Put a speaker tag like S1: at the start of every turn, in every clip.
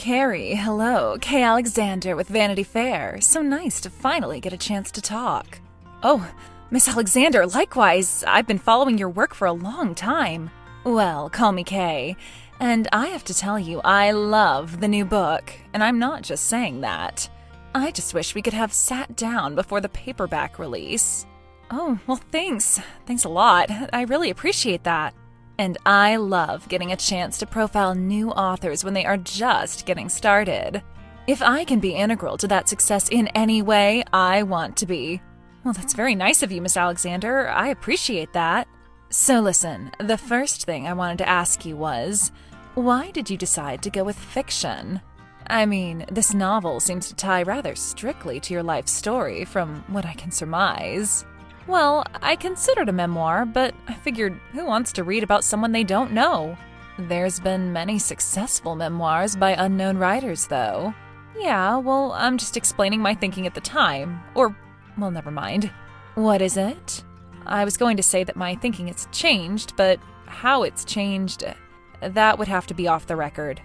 S1: Carrie, hello. Kay Alexander with Vanity Fair. So nice to finally get a chance to talk. Oh, Miss Alexander, likewise. I've been following your work for a long time. Well, call me Kay. And I have to tell you, I love the new book. And I'm not just saying that. I just wish we could have sat down before the paperback release. Oh, well, thanks. Thanks a lot. I really appreciate that. And I love getting a chance to profile new authors when they are just getting started. If I can be integral to that success in any way, I want to be. Well, that's very nice of you, Miss Alexander. I appreciate that. So listen, the first thing I wanted to ask you was, why did you decide to go with fiction? I mean, this novel seems to tie rather strictly to your life story, from what I can surmise. Well, I considered a memoir, but I figured, who wants to read about someone they don't know? There's been many successful memoirs by unknown writers, though. Yeah, well, I'm just explaining my thinking at the time. Or, well, never mind. What is it? I was going to say that my thinking has changed, but how it's changed, that would have to be off the record.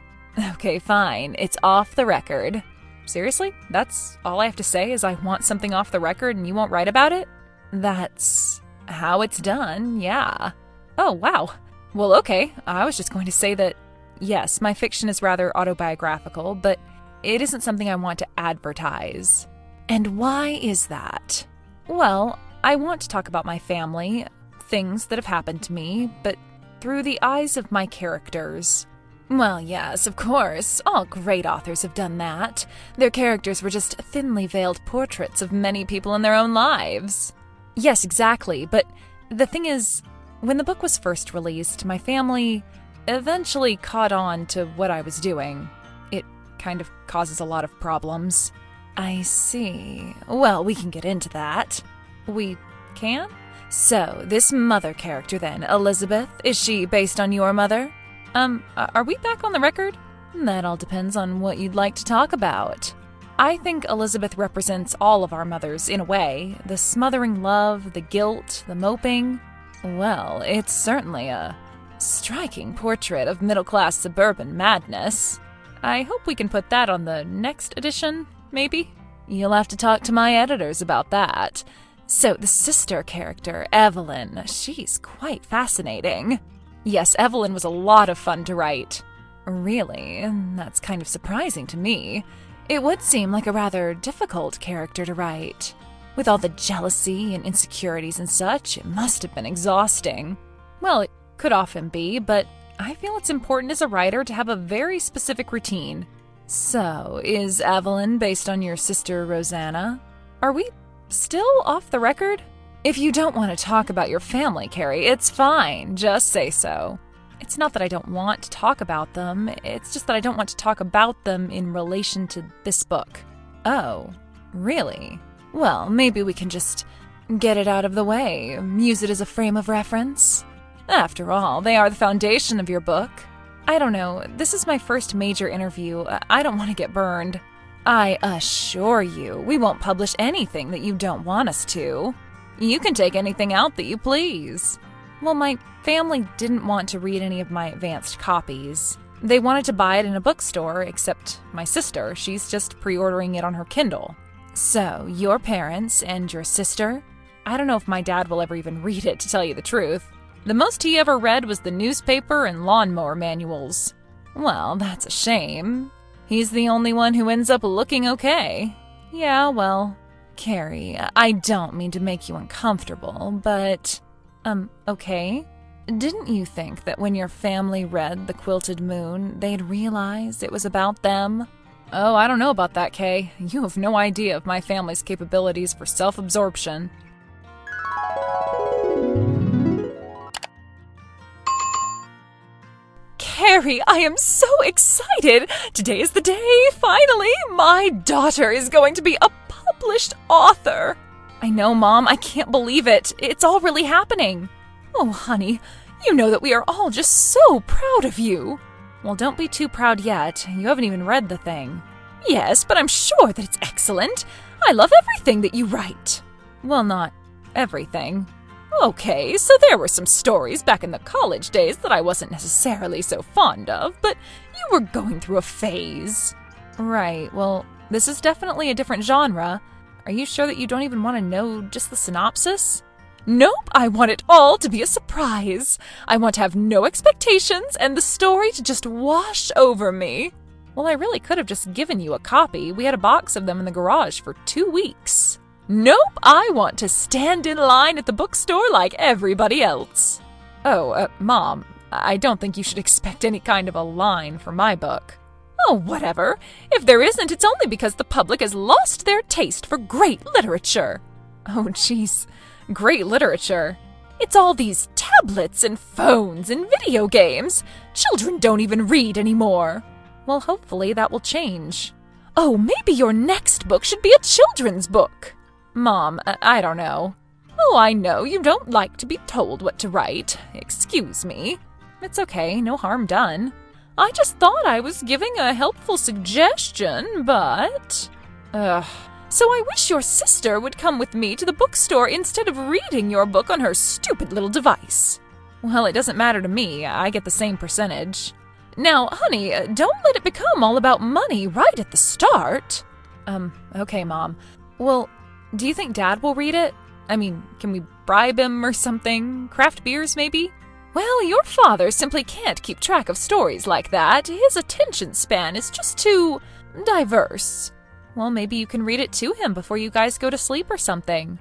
S1: Okay, fine. It's off the record. Seriously? That's all I have to say is I want something off the record and you won't write about it? That's how it's done, yeah. Oh, wow. Well, okay. I was just going to say that, yes, my fiction is rather autobiographical, but it isn't something I want to advertise. And why is that? Well, I want to talk about my family, things that have happened to me, but through the eyes of my characters. Well, yes, of course. All great authors have done that. Their characters were just thinly veiled portraits of many people in their own lives. Yes, exactly, but the thing is, when the book was first released, my family eventually caught on to what I was doing. It kind of causes a lot of problems. I see. Well, we can get into that. We can? So, this mother character then, Elizabeth, is she based on your mother? Are we back on the record? That all depends on what you'd like to talk about. I think Elizabeth represents all of our mothers, in a way. The smothering love, the guilt, the moping. Well, it's certainly a striking portrait of middle-class suburban madness. I hope we can put that on the next edition, maybe? You'll have to talk to my editors about that. So, the sister character, Evelyn, she's quite fascinating. Yes, Evelyn was a lot of fun to write. Really? That's kind of surprising to me. It would seem like a rather difficult character to write. With all the jealousy and insecurities and such, it must have been exhausting. Well, it could often be, but I feel it's important as a writer to have a very specific routine. So, is Evelyn based on your sister Rosanna? Are we still off the record? If you don't want to talk about your family, Carrie, it's fine. Just say so. It's not that I don't want to talk about them, it's just that I don't want to talk about them in relation to this book. Oh, really? Well, maybe we can just get it out of the way, use it as a frame of reference. After all, they are the foundation of your book. I don't know, this is my first major interview. I don't want to get burned. I assure you, we won't publish anything that you don't want us to. You can take anything out that you please. Well, my family didn't want to read any of my advanced copies. They wanted to buy it in a bookstore, except my sister, she's just pre-ordering it on her Kindle. So, your parents and your sister? I don't know if my dad will ever even read it, to tell you the truth. The most he ever read was the newspaper and lawnmower manuals. Well, that's a shame. He's the only one who ends up looking okay. Yeah, well, Carrie, I don't mean to make you uncomfortable, but... okay? Didn't you think that when your family read The Quilted Moon, they'd realize it was about them? Oh, I don't know about that, Kay. You have no idea of my family's capabilities for self-absorption. Carrie, I am so excited! Today is the day, finally! My daughter is going to be a published author! I know, Mom, I can't believe it. It's all really happening. Oh, honey, you know that we are all just so proud of you. Well, don't be too proud yet. You haven't even read the thing. Yes, but I'm sure that it's excellent. I love everything that you write. Well, not everything. Okay, so there were some stories back in the college days that I wasn't necessarily so fond of, but you were going through a phase. Right, well, this is definitely a different genre. Are you sure that you don't even want to know just the synopsis? Nope, I want it all to be a surprise. I want to have no expectations and the story to just wash over me. Well, I really could have just given you a copy. We had a box of them in the garage for 2 weeks. Nope, I want to stand in line at the bookstore like everybody else. Oh, Mom, I don't think you should expect any kind of a line for my book. Oh, whatever. If there isn't, it's only because the public has lost their taste for great literature. Oh, jeez. Great literature. It's all these tablets and phones and video games. Children don't even read anymore. Well, hopefully that will change. Oh, maybe your next book should be a children's book. Mom, I don't know. Oh, I know you don't like to be told what to write. Excuse me. It's okay, no harm done. I just thought I was giving a helpful suggestion, but... So I wish your sister would come with me to the bookstore instead of reading your book on her stupid little device. Well, it doesn't matter to me. I get the same percentage. Now, honey, don't let it become all about money right at the start. Okay, Mom. Well, do you think Dad will read it? I mean, can we bribe him or something? Craft beers, maybe? Well, your father simply can't keep track of stories like that. His attention span is just too diverse. Well, maybe you can read it to him before you guys go to sleep or something.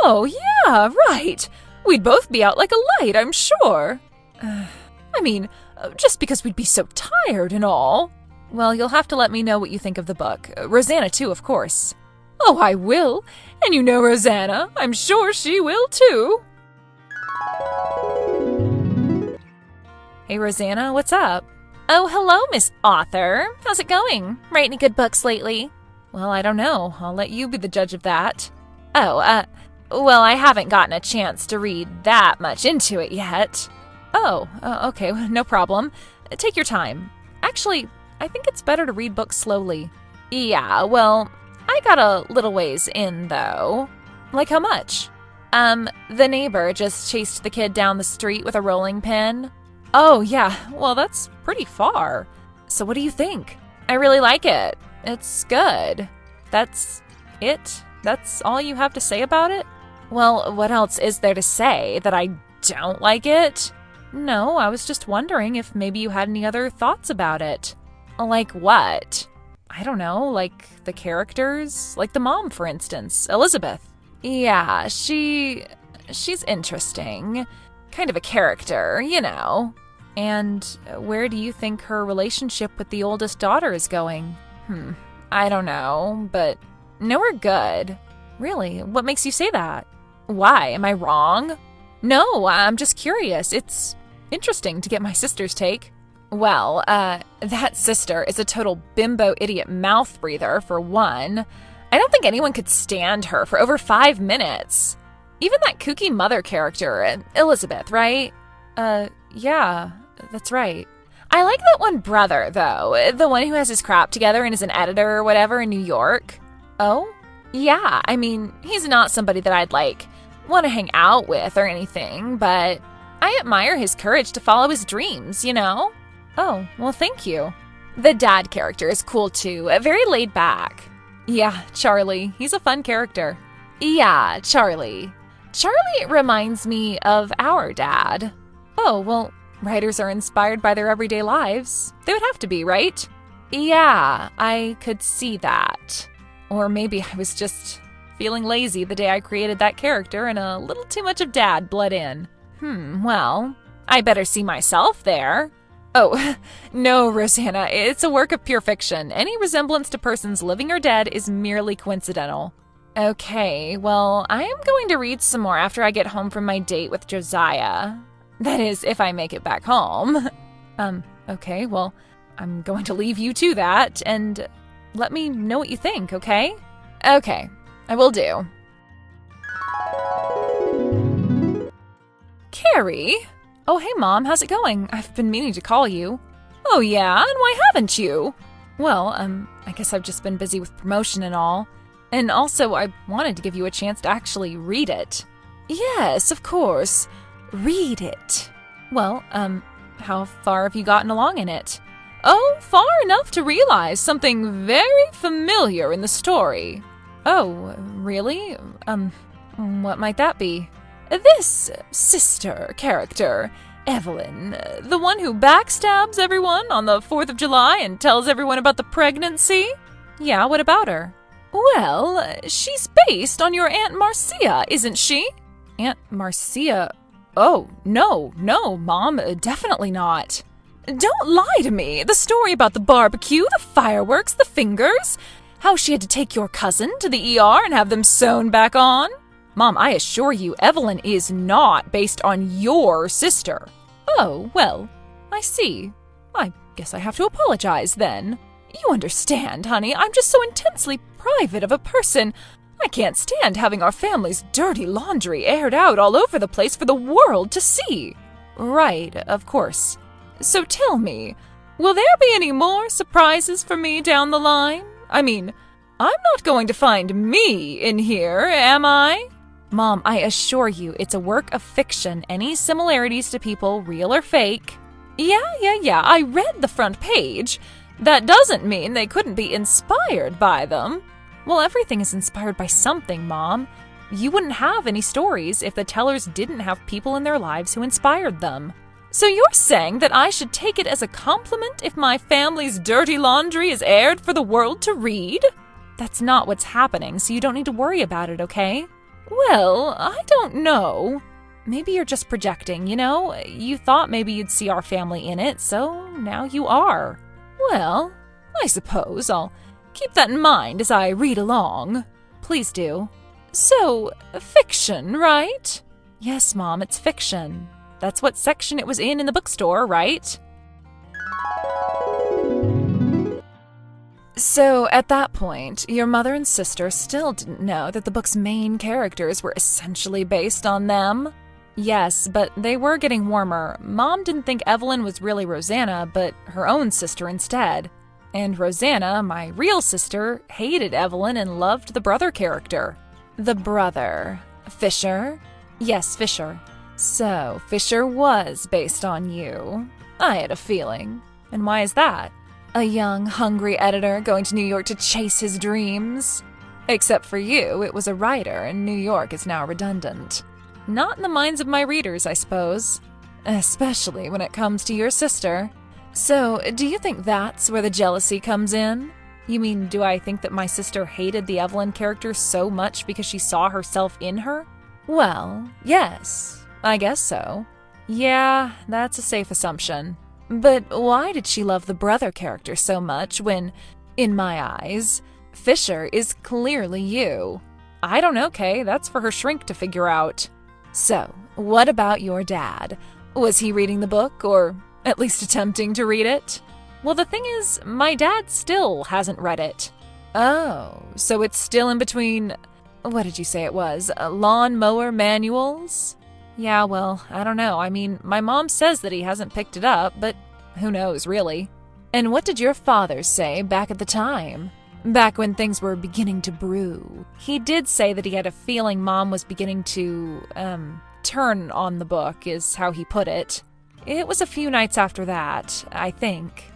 S1: Oh, yeah, right. We'd both be out like a light, I'm sure. I mean, just because we'd be so tired and all. Well, you'll have to let me know what you think of the book. Rosanna, too, of course. Oh, I will. And you know Rosanna. I'm sure she will, too. Hey, Rosanna, what's up?
S2: Oh, hello, Miss Author. How's it going? Write any good books lately?
S1: Well, I don't know. I'll let you be the judge of that.
S2: Oh, well, I haven't gotten a chance to read that much into it yet.
S1: Oh, okay, no problem. Take your time. Actually, I think it's better to read books slowly.
S2: Yeah, well, I got a little ways in, though.
S1: Like how much?
S2: The neighbor just chased the kid down the street with a rolling pin.
S1: Oh, yeah, well, that's pretty far. So what do you think?
S2: I really like it. It's good.
S1: That's it? That's all you have to say about it?
S2: Well, what else is there to say? That I don't like it?
S1: No, I was just wondering if maybe you had any other thoughts about it.
S2: Like what?
S1: I don't know, like the characters? Like the mom, for instance, Elizabeth.
S2: Yeah, she's interesting. Kind of a character, you know.
S1: And where do you think her relationship with the oldest daughter is going?
S2: I don't know, but nowhere good.
S1: Really? What makes you say that?
S2: Why? Am I wrong?
S1: No, I'm just curious. It's interesting to get my sister's take.
S2: Well, that sister is a total bimbo idiot mouth breather, for one. I don't think anyone could stand her for over 5 minutes. Even that kooky mother character, Elizabeth, right?
S1: Yeah, that's right.
S2: I like that one brother, though. The one who has his crap together and is an editor or whatever in New York.
S1: Oh?
S2: Yeah, I mean, he's not somebody that I'd, want to hang out with or anything, but I admire his courage to follow his dreams, you know?
S1: Oh, well, thank you.
S2: The dad character is cool, too. Very laid back.
S1: Yeah, Charlie. He's a fun character.
S2: Yeah, Charlie. Charlie reminds me of our dad.
S1: Oh, well, writers are inspired by their everyday lives. They would have to be, right?
S2: Yeah, I could see that.
S1: Or maybe I was just feeling lazy the day I created that character and a little too much of dad bled in.
S2: Well, I better see myself there.
S1: Oh, no, Rosanna, it's a work of pure fiction. Any resemblance to persons living or dead is merely coincidental.
S2: Okay, well, I am going to read some more after I get home from my date with Josiah. That is, if I make it back home.
S1: Okay, well, I'm going to leave you to that, and let me know what you think, okay?
S2: Okay, I will do.
S1: Carrie? Oh, hey, Mom, how's it going? I've been meaning to call you.
S2: Oh, yeah? And why haven't you?
S1: Well, I guess I've just been busy with promotion and all. And also, I wanted to give you a chance to actually read it.
S2: Yes, of course. Read it. Well, how far have you gotten along in it? Oh, far enough to realize something very familiar in the story. Oh, really? What might that be? This sister character, Evelyn, the one who backstabs everyone on the 4th of July and tells everyone about the pregnancy? Yeah, what about her? Well, she's based on your Aunt Marcia, isn't she? Aunt Marcia? Oh, no, Mom, definitely not. Don't lie to me. The story about the barbecue, the fireworks, the fingers, how she had to take your cousin to the ER and have them sewn back on. Mom, I assure you, Evelyn is not based on your sister. Oh, well, I see. I guess I have to apologize then. You understand, honey, I'm just so intensely private of a person. I can't stand having our family's dirty laundry aired out all over the place for the world to see. Right, of course. So tell me, will there be any more surprises for me down the line? I mean, I'm not going to find me in here, am I? Mom, I assure you, it's a work of fiction. Any similarities to people, real or fake? Yeah, I read the front page. That doesn't mean they couldn't be inspired by them. Well, everything is inspired by something, Mom. You wouldn't have any stories if the tellers didn't have people in their lives who inspired them. So you're saying that I should take it as a compliment if my family's dirty laundry is aired for the world to read? That's not what's happening, so you don't need to worry about it, okay? Well, I don't know. Maybe you're just projecting, you know? You thought maybe you'd see our family in it, so now you are. Well, I suppose I'll keep that in mind as I read along. Please do. So, fiction, right? Yes, Mom, it's fiction. That's what section it was in the bookstore, right? So, at that point, your mother and sister still didn't know that the book's main characters were essentially based on them? Yes, but they were getting warmer. Mom didn't think Evelyn was really Rosanna, but her own sister instead. And Rosanna, my real sister, hated Evelyn and loved the brother character. The brother. Fisher? Yes, Fisher. So, Fisher was based on you. I had a feeling. And why is that? A young, hungry editor going to New York to chase his dreams? Except for you, it was a writer, and New York is now redundant. Not in the minds of my readers, I suppose. Especially when it comes to your sister. So, do you think that's where the jealousy comes in? You mean, do I think that my sister hated the Evelyn character so much because she saw herself in her? Well, yes, I guess so. Yeah, that's a safe assumption. But why did she love the brother character so much when, in my eyes, Fisher is clearly you? I don't know, Kay. That's for her shrink to figure out. So, what about your dad? Was he reading the book, or at least attempting to read it? Well, the thing is, my dad still hasn't read it. Oh, so it's still in between, what did you say it was, lawnmower manuals? Yeah, well, I don't know. I mean, my mom says that he hasn't picked it up, but who knows, really? And what did your father say back at the time? Back when things were beginning to brew. He did say that he had a feeling Mom was beginning to, turn on the book, is how he put it. It was a few nights after that, I think.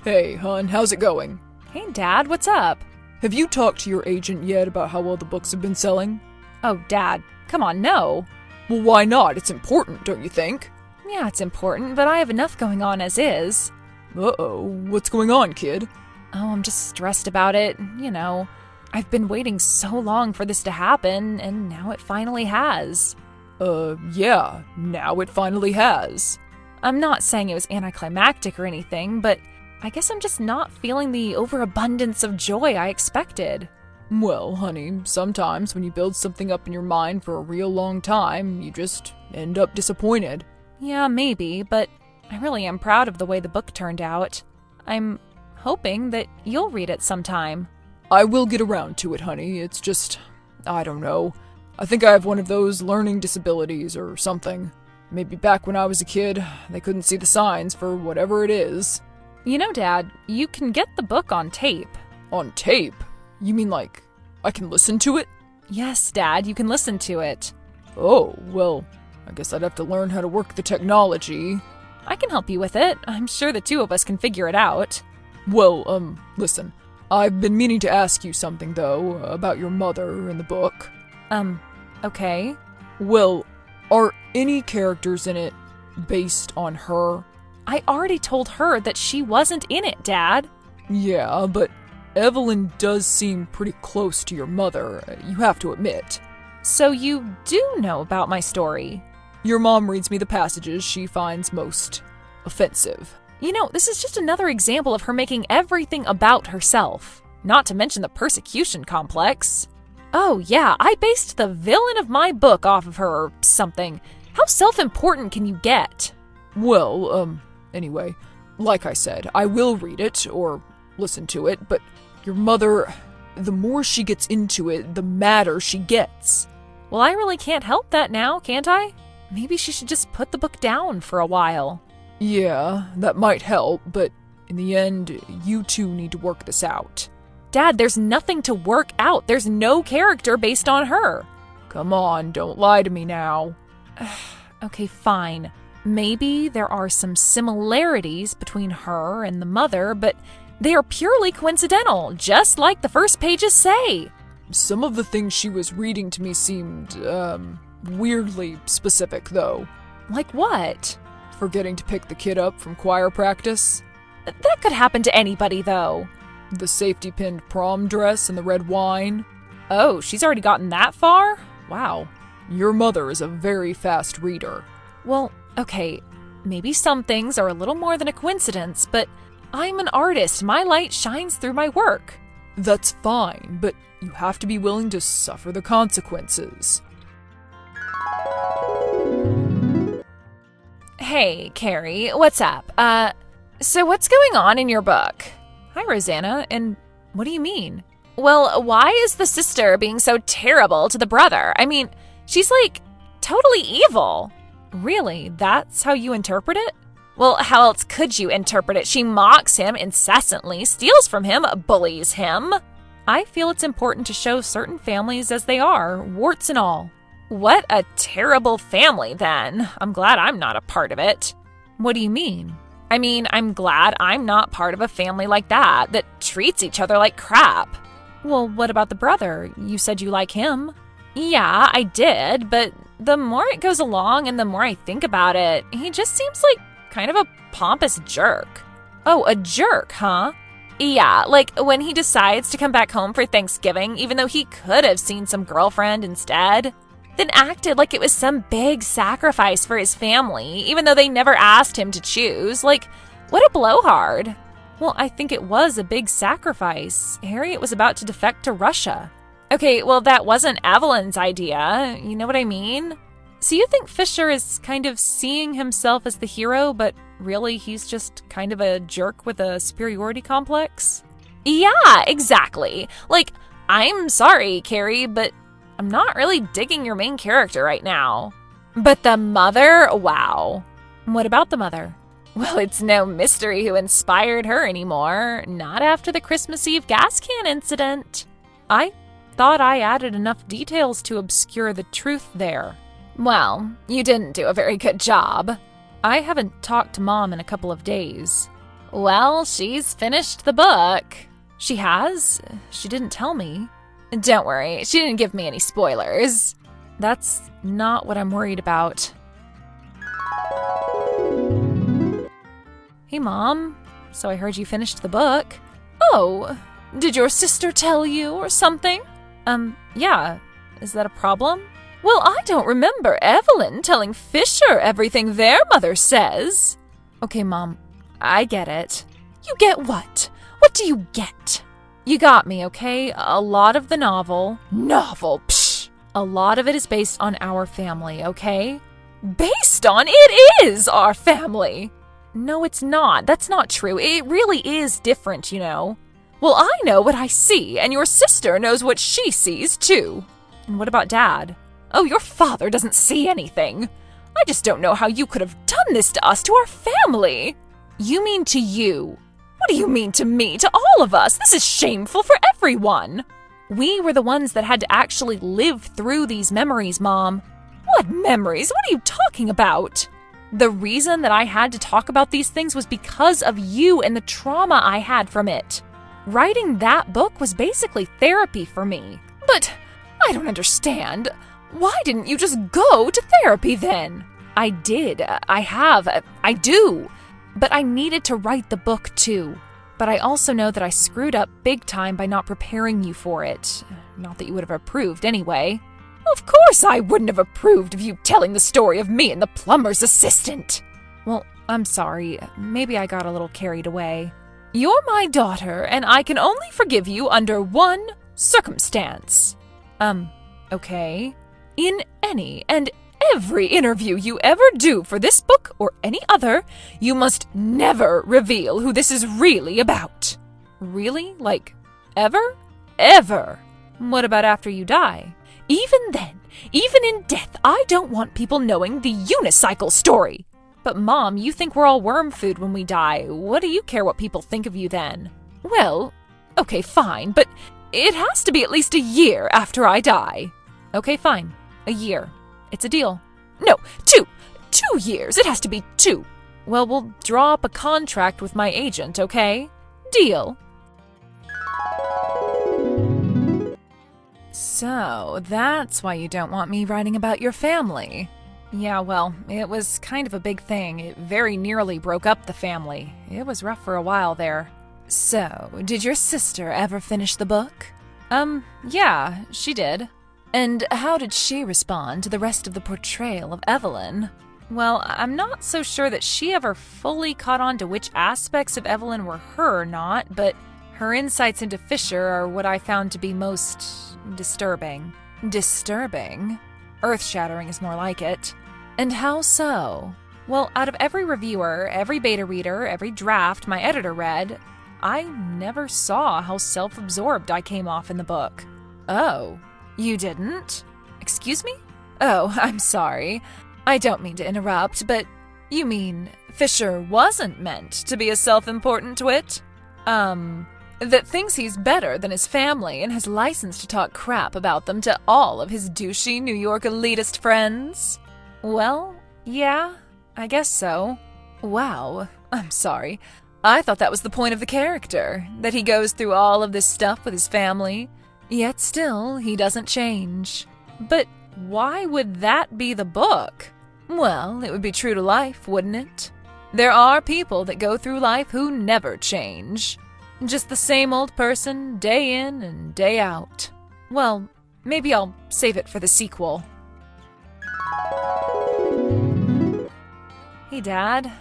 S3: Hey, hon, how's it going?
S2: Hey, Dad, what's up?
S3: Have you talked to your agent yet about how well the books have been selling?
S2: Oh, Dad, come on, no.
S3: Well, why not? It's important, don't you think?
S2: Yeah, it's important, but I have enough going on as is.
S3: Uh-oh, what's going on, kid?
S2: Oh, I'm just stressed about it, you know. I've been waiting so long for this to happen, and now it finally has.
S3: Yeah, now it finally has.
S2: I'm not saying it was anticlimactic or anything, but I guess I'm just not feeling the overabundance of joy I expected.
S3: Well, honey, sometimes when you build something up in your mind for a real long time, you just end up disappointed.
S2: Yeah, maybe, but I really am proud of the way the book turned out. I'm hoping that you'll read it sometime.
S3: I will get around to it, honey. It's just, I don't know. I think I have one of those learning disabilities or something. Maybe back when I was a kid, they couldn't see the signs for whatever it is.
S2: You know, Dad, you can get the book on tape.
S3: On tape? You mean like I can listen to it?
S2: Yes, Dad, you can listen to it.
S3: Oh, well, I guess I'd have to learn how to work the technology.
S2: I can help you with it. I'm sure the two of us can figure it out.
S3: Well, listen. I've been meaning to ask you something, though, about your mother in the book.
S2: Okay.
S3: Well, are any characters in it based on her?
S2: I already told her that she wasn't in it, Dad.
S3: Yeah, but Evelyn does seem pretty close to your mother, you have to admit.
S2: So you do know about my story.
S3: Your mom reads me the passages she finds most offensive.
S2: You know, this is just another example of her making everything about herself. Not to mention the persecution complex. Oh yeah, I based the villain of my book off of her or something. How self-important can you get?
S3: Well, anyway, like I said, I will read it, or listen to it, but your mother, the more she gets into it, the madder she gets.
S2: Well, I really can't help that now, can't I? Maybe she should just put the book down for a while.
S3: Yeah, that might help, but in the end, you two need to work this out.
S2: Dad, there's nothing to work out. There's no character based on her.
S3: Come on, don't lie to me now.
S2: Okay, fine. Maybe there are some similarities between her and the mother, but they are purely coincidental, just like the first pages say.
S3: Some of the things she was reading to me seemed, weirdly specific, though.
S2: Like what?
S3: Forgetting to pick the kid up from choir practice.
S2: That could happen to anybody, though.
S3: The safety-pinned prom dress and the red wine.
S2: Oh, she's already gotten that far? Wow.
S3: Your mother is a very fast reader.
S2: Well, okay, maybe some things are a little more than a coincidence, but I'm an artist. My light shines through my work.
S3: That's fine, but you have to be willing to suffer the consequences.
S2: Hey, Carrie, what's up? So what's going on in your book? Hi, Rosanna, and what do you mean? Well, why is the sister being so terrible to the brother? I mean, she's like totally evil. Really? That's how you interpret it? Well, how else could you interpret it? She mocks him incessantly, steals from him, bullies him. I feel it's important to show certain families as they are, warts and all. What a terrible family, then. I'm glad I'm not a part of it. What do you mean? I mean, I'm glad I'm not part of a family like that treats each other like crap. Well, what about the brother? You said you like him. Yeah, I did, but the more it goes along and the more I think about it, he just seems like kind of a pompous jerk. Oh, a jerk, huh? Yeah, like when he decides to come back home for Thanksgiving, even though he could have seen some girlfriend instead. Then acted like it was some big sacrifice for his family, even though they never asked him to choose. Like, what a blowhard. Well, I think it was a big sacrifice. Harriet was about to defect to Russia. Okay, well, that wasn't Evelyn's idea. You know what I mean? So you think Fisher is kind of seeing himself as the hero, but really he's just kind of a jerk with a superiority complex? Yeah, exactly. Like, I'm sorry, Carrie, but I'm not really digging your main character right now. But the mother? Wow. What about the mother? Well, it's no mystery who inspired her anymore. Not after the Christmas Eve gas can incident. I thought I added enough details to obscure the truth there. Well, you didn't do a very good job. I haven't talked to Mom in a couple of days. Well, she's finished the book. She has? She didn't tell me. Don't worry, she didn't give me any spoilers. That's not what I'm worried about. Hey, Mom. So I heard you finished the book. Oh, did your sister tell you or something? Yeah. Is that a problem? Well, I don't remember Evelyn telling Fisher everything their mother says. Okay, Mom, I get it. You get what? What do you get? You got me, okay? A lot of the novel... Novel? Psh! A lot of it is based on our family, okay? Based on? It is our family! No, it's not. That's not true. It really is different, you know. Well, I know what I see, and your sister knows what she sees, too. And what about Dad? Oh, your father doesn't see anything. I just don't know how you could have done this to us, to our family. You mean to you? What do you mean to me, to all of us? This is shameful for everyone.
S1: We were the ones that had to actually live through these memories, Mom. What memories? What are you talking about? The reason that I had to talk about these things was because of you and the trauma I had from it. Writing that book was basically therapy for me. But I don't understand. Why didn't you just go to therapy then? I did. I do. But I needed to write the book too. But I also know that I screwed up big time by not preparing you for it. Not that you would have approved anyway. Of course I wouldn't have approved of you telling the story of me and the plumber's assistant. Well, I'm sorry. Maybe I got a little carried away. You're my daughter, and I can only forgive you under one circumstance. Okay. In any and every interview you ever do for this book or any other, you must never reveal who this is really about. Really? Like, ever? Ever. What about after you die? Even then, even in death, I don't want people knowing the unicycle story. But Mom, you think we're all worm food when we die. What do you care what people think of you then? Well, okay, fine, but it has to be at least a year after I die. Okay, fine. A year. It's a deal. No, 2. 2 years. It has to be 2. Well, we'll draw up a contract with my agent, okay? Deal. So, that's why you don't want me writing about your family. Yeah, well, it was kind of a big thing. It very nearly broke up the family. It was rough for a while there. So, did your sister ever finish the book? Yeah, she did. And how did she respond to the rest of the portrayal of Evelyn? Well, I'm not so sure that she ever fully caught on to which aspects of Evelyn were her or not, but her insights into Fisher are what I found to be most disturbing. Disturbing? Earth-shattering is more like it. And how so? Well, out of every reviewer, every beta reader, every draft my editor read, I never saw how self-absorbed I came off in the book. Oh, you didn't? Excuse me? Oh, I'm sorry. I don't mean to interrupt, but you mean Fisher wasn't meant to be a self-important twit? That thinks he's better than his family and has license to talk crap about them to all of his douchey New York elitist friends? Well, yeah, I guess so. Wow, I'm sorry. I thought that was the point of the character, that he goes through all of this stuff with his family, yet still he doesn't change. But why would that be the book? Well, it would be true to life, wouldn't it? There are people that go through life who never change. Just the same old person, day in and day out. Well, maybe I'll save it for the sequel. Hey, Dad.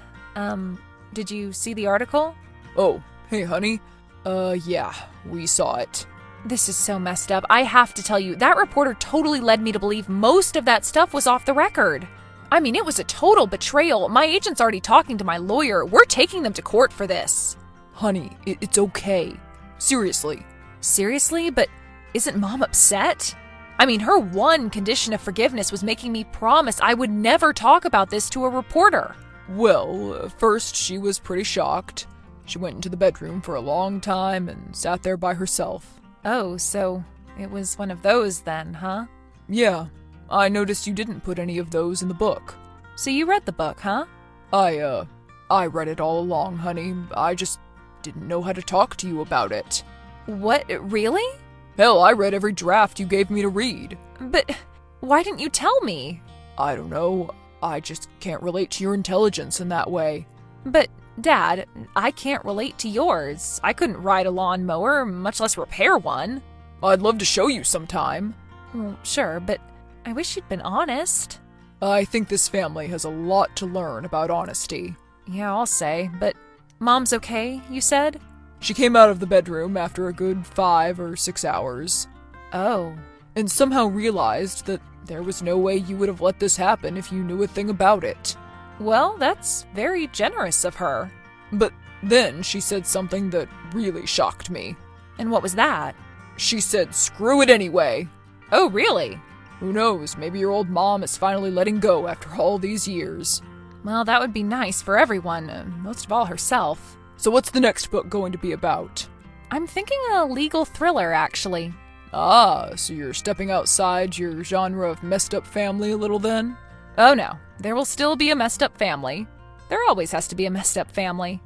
S1: Did you see the article?
S3: Oh, hey, honey. Yeah, we saw it.
S1: This is so messed up. I have to tell you, that reporter totally led me to believe most of that stuff was off the record. I mean, it was a total betrayal. My agent's already talking to my lawyer. We're taking them to court for this.
S3: Honey, it's okay. Seriously.
S1: Seriously? But isn't Mom upset? I mean, her one condition of forgiveness was making me promise I would never talk about this to a reporter.
S3: Well, first she was pretty shocked. She went into the bedroom for a long time and sat there by herself.
S1: Oh, so it was one of those then, huh?
S3: Yeah, I noticed you didn't put any of those in the book.
S1: So you read the book, huh?
S3: I read it all along, honey. I just didn't know how to talk to you about it.
S1: What, really?
S3: Hell, I read every draft you gave me to read.
S1: But why didn't you tell me?
S3: I don't know. I just can't relate to your intelligence in that way.
S1: But, Dad, I can't relate to yours. I couldn't ride a lawnmower, much less repair one.
S3: I'd love to show you sometime.
S1: Well, sure, but I wish you'd been honest.
S3: I think this family has a lot to learn about honesty.
S1: Yeah, I'll say, but Mom's okay, you said?
S3: She came out of the bedroom after a good 5 or 6 hours.
S1: Oh.
S3: And somehow realized that there was no way you would have let this happen if you knew a thing about it.
S1: Well, that's very generous of her.
S3: But then she said something that really shocked me.
S1: And what was that?
S3: She said, "Screw it anyway."
S1: Oh, really?
S3: Who knows, maybe your old mom is finally letting go after all these years.
S1: Well, that would be nice for everyone, most of all herself.
S3: So what's the next book going to be about?
S1: I'm thinking a legal thriller, actually.
S3: Ah, so you're stepping outside your genre of messed up family a little then?
S2: Oh no, there will still be a messed up family. There always has to be a messed up family.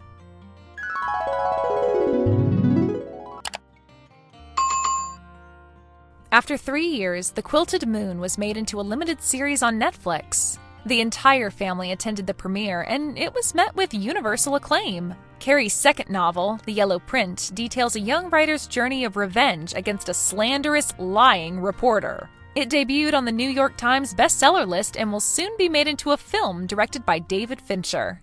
S2: After 3 years, The Quilted Moon was made into a limited series on Netflix. The entire family attended the premiere, and it was met with universal acclaim. Carrie's second novel, The Yellow Print, details a young writer's journey of revenge against a slanderous, lying reporter. It debuted on the New York Times bestseller list and will soon be made into a film directed by David Fincher.